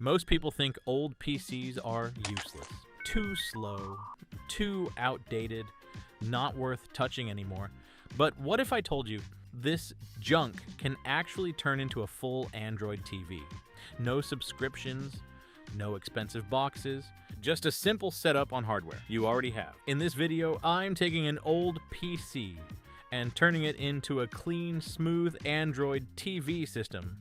Most people think old PCs are useless, too slow, too outdated, not worth touching anymore. But what if I told you this junk can actually turn into a full Android TV? No subscriptions, no expensive boxes, just a simple setup on hardware you already have. In this video, I'm taking an old PC and turning it into a clean, smooth Android TV system,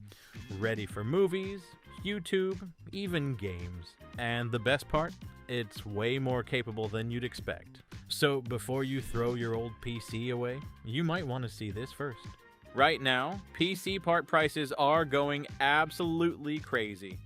ready for movies, YouTube, even games. And the best part? It's way more capable than you'd expect. So before you throw your old PC away, you might want to see this first. Right now, PC part prices are going absolutely crazy.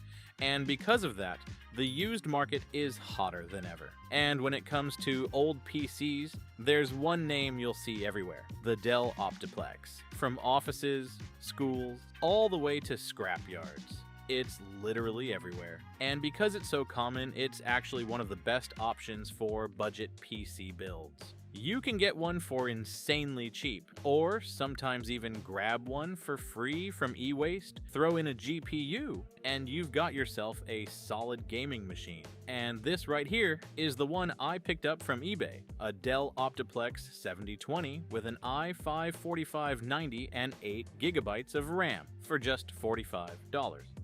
And because of that, the used market is hotter than ever. And when it comes to old PCs, there's one name you'll see everywhere: the Dell Optiplex. From offices, schools, all the way to scrapyards. It's literally everywhere. And because it's so common, it's actually one of the best options for budget PC builds. You can get one for insanely cheap, or sometimes even grab one for free from e-waste, throw in a GPU, and you've got yourself a solid gaming machine. And this right here is the one I picked up from eBay, a Dell Optiplex 7020 with an i5-4590 and 8 GB of RAM for just $45.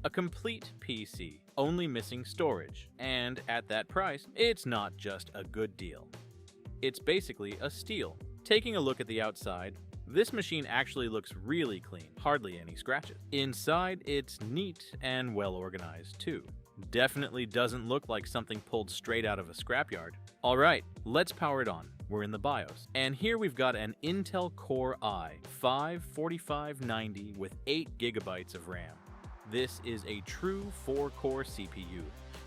A complete PC, only missing storage, and at that price, it's not just a good deal. It's basically a steal. Taking a look at the outside, this machine actually looks really clean, hardly any scratches. Inside, it's neat and well organized too. Definitely doesn't look like something pulled straight out of a scrapyard. Alright, let's power it on. We're in the BIOS. And here we've got an Intel Core i5-4590 with 8 GB of RAM. This is a true 4-core CPU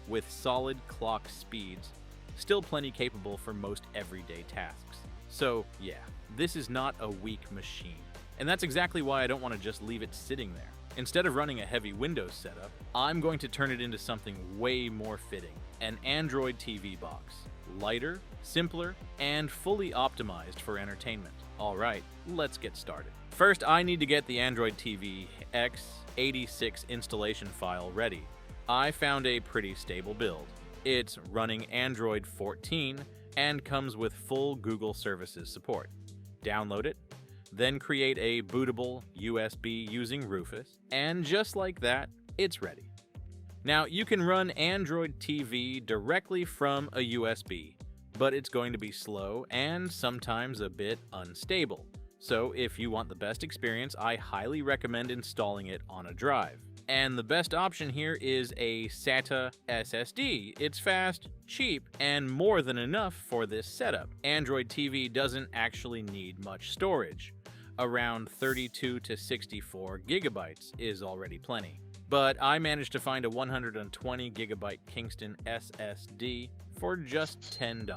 with solid clock speeds, still plenty capable for most everyday tasks. So yeah, this is not a weak machine. And that's exactly why I don't want to just leave it sitting there. Instead of running a heavy Windows setup, I'm going to turn it into something way more fitting: an Android TV box. Lighter, simpler, and fully optimized for entertainment. Alright, let's get started. First, I need to get the Android TV x86 installation file ready. I found a pretty stable build. It's running Android 14 and comes with full Google services support. Download it, then create a bootable USB using Rufus, and just like that, it's ready. Now, you can run Android TV directly from a USB, but it's going to be slow and sometimes a bit unstable. So if you want the best experience, I highly recommend installing it on a drive. And the best option here is a SATA SSD. It's fast, cheap, and more than enough for this setup. Android TV doesn't actually need much storage. Around 32 to 64 gigabytes is already plenty. But I managed to find a 120 gigabyte Kingston SSD for just $10.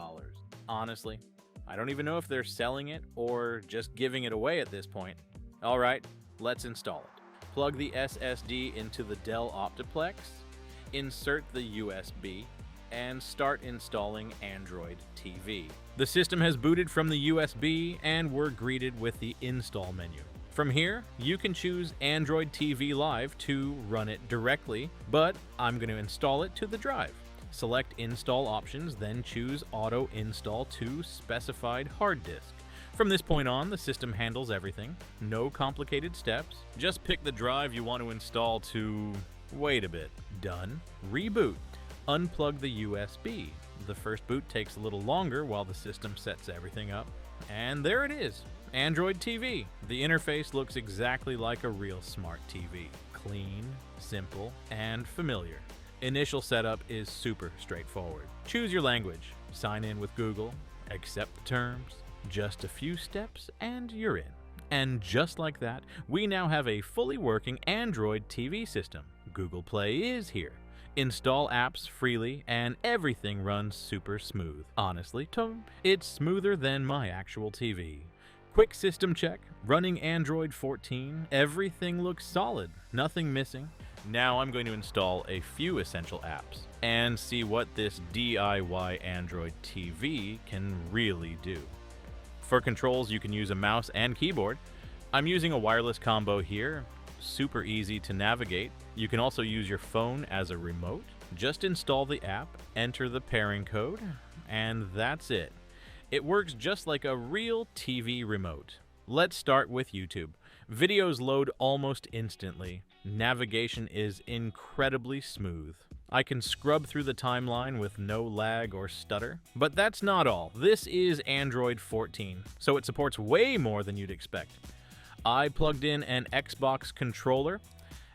Honestly, I don't even know if they're selling it or just giving it away at this point. Alright, let's install it. Plug the SSD into the Dell Optiplex, insert the USB, and start installing Android TV. The system has booted from the USB, and we're greeted with the install menu. From here, you can choose Android TV Live to run it directly, but I'm going to install it to the drive. Select Install Options, then choose Auto Install to specified hard disk. From this point on, the system handles everything. No complicated steps. Just pick the drive you want to install to... wait a bit. Done. Reboot. Unplug the USB. The first boot takes a little longer while the system sets everything up. And there it is. Android TV. The interface looks exactly like a real smart TV. Clean, simple, and familiar. Initial setup is super straightforward. Choose your language. Sign in with Google. Accept the terms. Just a few steps and you're in. And just like that, we now have a fully working Android TV system. Google Play is here. Install apps freely and everything runs super smooth. Honestly, it's smoother than my actual TV. Quick system check, running Android 14, everything looks solid, nothing missing. Now I'm going to install a few essential apps and see what this DIY Android TV can really do. For controls, you can use a mouse and keyboard. I'm using a wireless combo here, super easy to navigate. You can also use your phone as a remote. Just install the app, enter the pairing code, and that's it. It works just like a real TV remote. Let's start with YouTube. Videos load almost instantly. Navigation is incredibly smooth. I can scrub through the timeline with no lag or stutter. But that's not all. This is Android 14, so it supports way more than you'd expect. I plugged in an Xbox controller,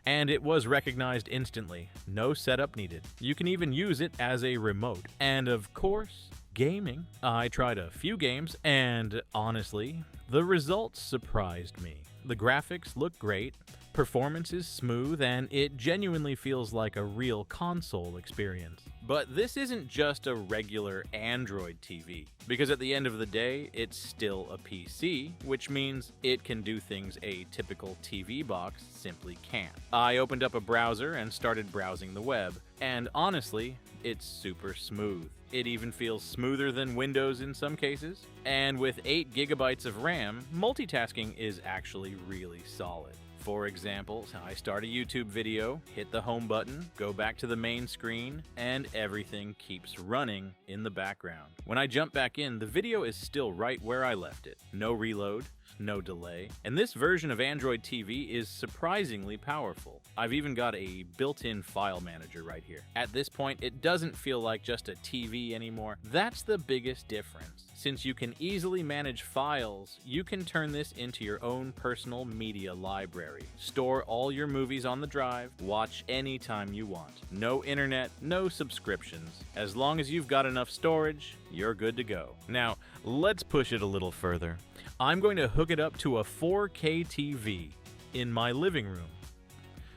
and it was recognized instantly. No setup needed. You can even use it as a remote. And of course, gaming. I tried a few games, and honestly, the results surprised me. The graphics look great, performance is smooth, and it genuinely feels like a real console experience. But this isn't just a regular Android TV, because at the end of the day, it's still a PC, which means it can do things a typical TV box simply can't. I opened up a browser and started browsing the web, and honestly, it's super smooth. It even feels smoother than Windows in some cases, and with 8 GB of RAM, multitasking is actually really solid. For example, I start a YouTube video, hit the home button, go back to the main screen, and everything keeps running in the background. When I jump back in, the video is still right where I left it. No reload, no delay, and this version of Android TV is surprisingly powerful. I've even got a built-in file manager right here. At this point, it doesn't feel like just a TV anymore. That's the biggest difference. Since you can easily manage files, you can turn this into your own personal media library. Store all your movies on the drive, watch anytime you want. No internet, no subscriptions. As long as you've got enough storage, you're good to go. Now, let's push it a little further. I'm going to hook it up to a 4K TV in my living room.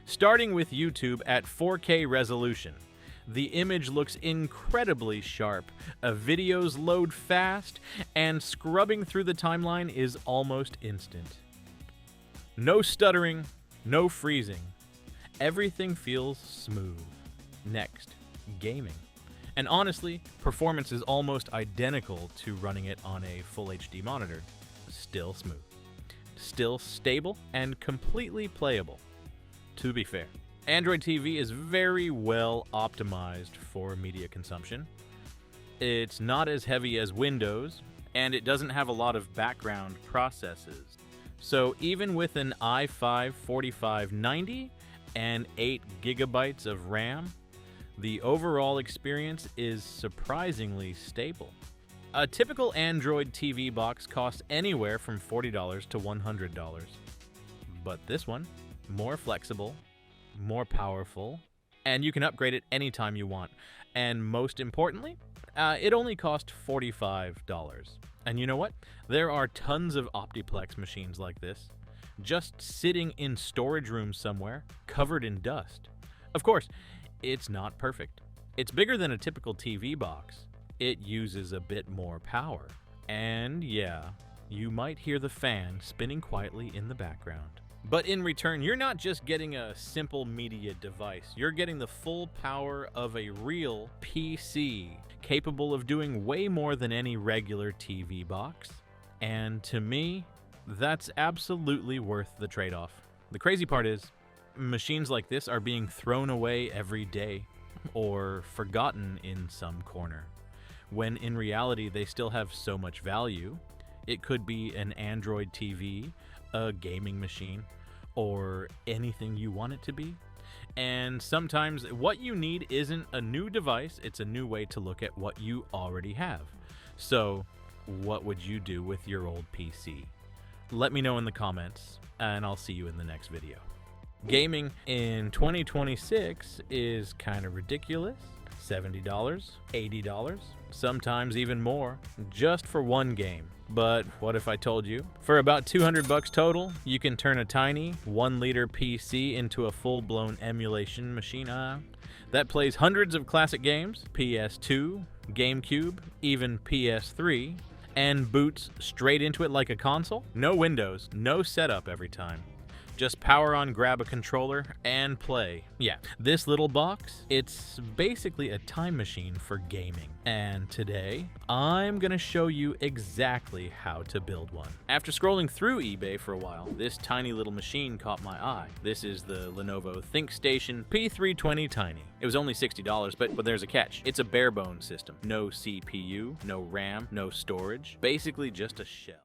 Starting with YouTube at 4K resolution. The image looks incredibly sharp, videos load fast, and scrubbing through the timeline is almost instant. No stuttering, no freezing. Everything feels smooth. Next, gaming. And honestly, performance is almost identical to running it on a full HD monitor. Still smooth. Still stable and completely playable. To be fair, Android TV is very well optimized for media consumption. It's not as heavy as Windows, and it doesn't have a lot of background processes. So even with an i5-4590 and 8 GB of RAM, the overall experience is surprisingly stable. A typical Android TV box costs anywhere from $40 to $100. But this one, more flexible, more powerful, and you can upgrade it anytime you want. And most importantly, it only cost $45. And you know what? There are tons of Optiplex machines like this, just sitting in storage rooms somewhere, covered in dust. Of course, it's not perfect. It's bigger than a typical TV box. It uses a bit more power. And yeah, you might hear the fan spinning quietly in the background. But in return, you're not just getting a simple media device. You're getting the full power of a real PC, capable of doing way more than any regular TV box. And to me, that's absolutely worth the trade-off. The crazy part is, machines like this are being thrown away every day, or forgotten in some corner, when in reality they still have so much value. It could be an Android TV, a gaming machine, or anything you want it to be. And sometimes what you need isn't a new device, it's a new way to look at what you already have. So, what would you do with your old PC? Let me know in the comments, and I'll see you in the next video. Gaming in 2026 is kind of ridiculous. $70, $80, sometimes even more, just for one game. But what if I told you, for about $200 total, you can turn a tiny 1-liter PC into a full-blown emulation machine that plays hundreds of classic games, PS2, GameCube, even PS3, and boots straight into it like a console? No Windows, no setup every time. Just power on, grab a controller, and play. Yeah, this little box, it's basically a time machine for gaming. And today, I'm gonna show you exactly how to build one. After scrolling through eBay for a while, this tiny little machine caught my eye. This is the Lenovo ThinkStation P320 Tiny. It was only $60, but there's a catch. It's a bare bones system. No CPU, no RAM, no storage, basically just a shell.